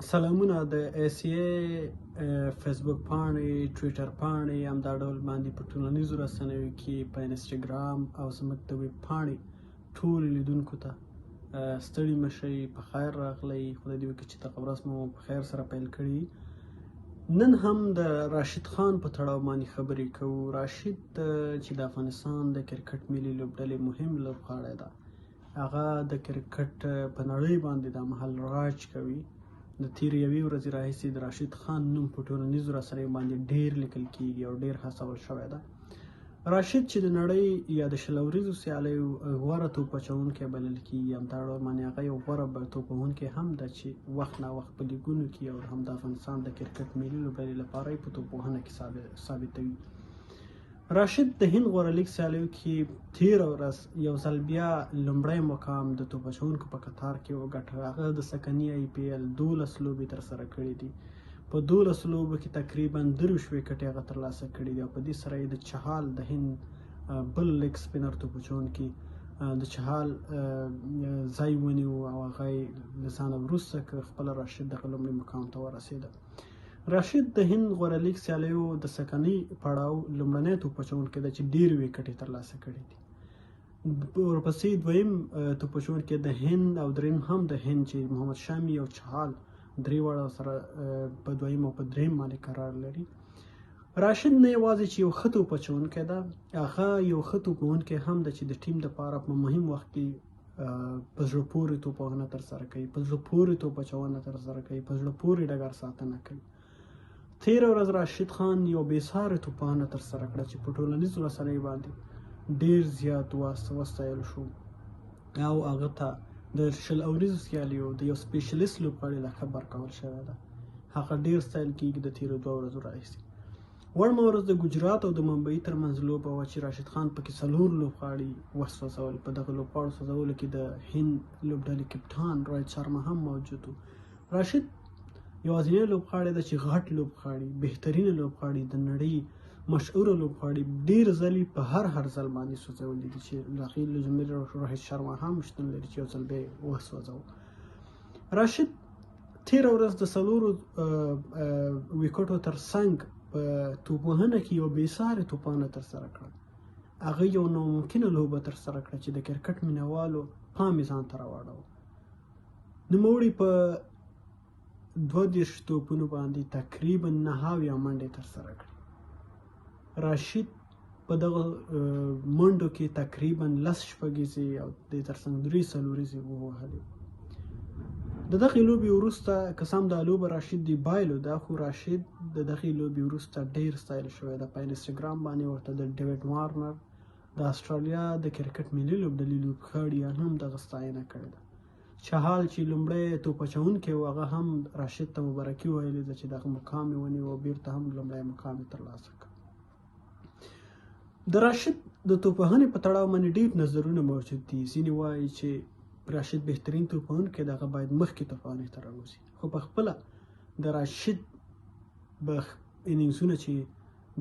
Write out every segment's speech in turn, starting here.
سلامونه د فیسبوک پاڼې، ټویټر پاڼې همدا ډول باندې په ټولنیزو رسنیو کې په انسټاګرام او زموږ د ویب پاڼې ټولو لیدونکو ته ستړي مه شئ، په خیر راغلی. خدای دې وکړي چې دغه ورځ مو په خیر سره پیل کړي. نن هم د راشد خان په تړاو باندې خبرې کوو. راشد چې د افغانستان د کرکټ ملي لوبډلې مهم لوبغاړی ده، هغه د کرکټ په نړۍ باندې دا مهال راج کوي. د تېرې یوې ورځې راهیسې د راشد خان نوم په ټولنیزو رسنیو باندې ډېر لیکل کېږي او ډېر هڅول شوی ده. راشد چې د نړۍ یا د شل اوریزو سیالیو غوره توپ اچوونکی بلل کېږي، همدا ډول باندې هغه یو غوره توپ وهونکی هم ده چې وخت نا وخت په لیګونو کې او هم د افغانستان د کرکټ ملي لوبډلې لپاره یې په توپ وهنه کې ثابتوي. راشد د هند غوره لیګ سیالیو کې تېره ورځ یو ځل بیا لومړی مقام د توپ اچوونکو په قطار کې وګټه. هغه د سکني IPL 12 لوبې ترسره کړې دي. په 12 لوبو کې تقریبا 23 ویکټې هغه ترلاسه کړي دي او په دې سره یې د چهال د هند بل لیګ سپینر توپ اچوونکي د چهال ځای ونیو او هغه یې له ځانه وروسته خپله راشد دغه لومړي مقام ته ورسېده. راشد د هند غوره لیګ سیالیو د سکني پړاو لومړنی توپ اچوونکی ده چې ډېرې ویکټې ترلاسه کړي دي. ورپسې دویم توپ اچوونکی د هند او دریم هم د هند چې محمد شامي او چهال درې واړه سره په دویم او په دریم باندې قرار لري. راشد نه یوازې چې یو ښه توپ اچوونکی ده، هغه یو ښه توپ وهونکی هم ده چې د ټیم دپاره په مهم وخت کې په زړه پورې توپ وهنه ترسره کوي، په زړه پورې توپ اچونه ترسره کوي، په زړه پورې ډګر ساتنه کوي. تېره ورځ راشد خان یو بېسارې توپانه ترسره کړه چې په ټولنیزو رسنیو باندې ډېر زیات وستایل شو او هغه ته د شل اوریزو سیالیو د یو سپیشلیست لوبغاړي لقب ورکول شوی ده. هغه ډېر ستایل کېږي د تېرو 2 ورځو راهیسې. وړمه ورځ د ګجرات او د ممبئی ترمنځ لوبه وه چې راشد خان پکې 4 لوبغاړي وسوځول. په دغه لوبغاړو سوځولو کې د هند لوبډلې کپټان روهیت شرما هم موجود و. راشد یوازینی لوبغاړی ده چې غټ لوبغاړي، بهترینه لوبغاړي، د نړۍ مشهوره لوبغاړي ډېر ځلې په هر ځل باندې سوځولي دي چې له هغې له جملې روهیت شرما هم شتون لري چې یو ځل به یې وسوځاوه. راشد تېره ورځ د 4 ویکټو تر څنګ په توپ وهنه کې یو بېسارې توپانه ترسره کړه. هغه یو ناممکنه لوبه ترسره کړه چې د کرکټ مینهوالو پام یې ځان ته راواړاوه. نوموړي په 22 توپونو باندې تقریبا 9 منډې ترسره کړې. راشد په دغه منډو کې تقریبا 10 شپږیزې او د ترڅنګ 3 څلوریزې ووهلې. د دغې لوبې وروسته که څه هم دا لوبه راشد دی بایلو ده، خو راشد د دغې لوبې وروسته ډېر ستایل شوی ده. په انسټاګرام باندې ورته د ډیوډ وارنر د استرالیا د کرکټ ملي لوبډلې لوبغاړي هم دغه ستاینه کړې ده. چهال چې لومړی توپ اچوونکی و، هغه هم راشد ته مبارکي ویلې ده چې دغه مقام یې ونیو او بېرته هم لومړی مقام یې ترلاسه کړ. د راشد د توپ وهنې په تړاو باندې ډېر نظرونه موجود دي. ځینې وایي چې راشد بهترین توپ وهونکی ده، هغه باید مخکې توپ وهنې ته راوځي. خو په خپله د راشد انینګزونه چې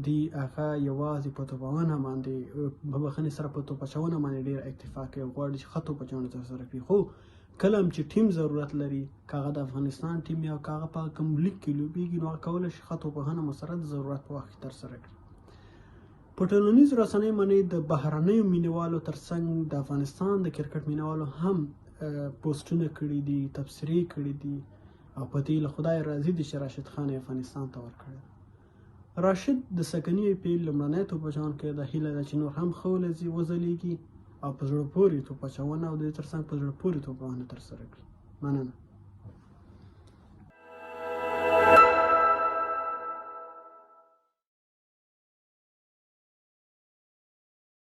دي هغه یوازې په توپ وهنه باندې په بخښنې سره په توپ اچونه باندې ډېر اکتفا کوي او غواړي چې ښه توپ اچونه ترسره کړي. خو کله هم چې ټیم ضرورت لري، که هغه د افغانستان ټیم یا که هغه په کوم لیګ کې لوبېږي، نو هغه کولی شي ښه توپ وهنه مسره د ضرورت په وخت کې ترسره کړي. په ټولنیزو رسنیو باندې د بهرنیو مینهوالو ترڅنګ د افغانستان د کرکټ مینهوالو هم پوسټونه کړي دي، تبصرې کړي دي او په دې له خدای راضي دي چې راشد خان یې افغانستان ته ورکړی. راشد د سکني IPL لومړنی توپ اچوونکی ده. هیله ده چې نور هم ښه وځلیږي او په زړه پورې توپ اچونه او د دې ترڅنګ په زړه پورې توپ وهنه ترسره کړي. مننه.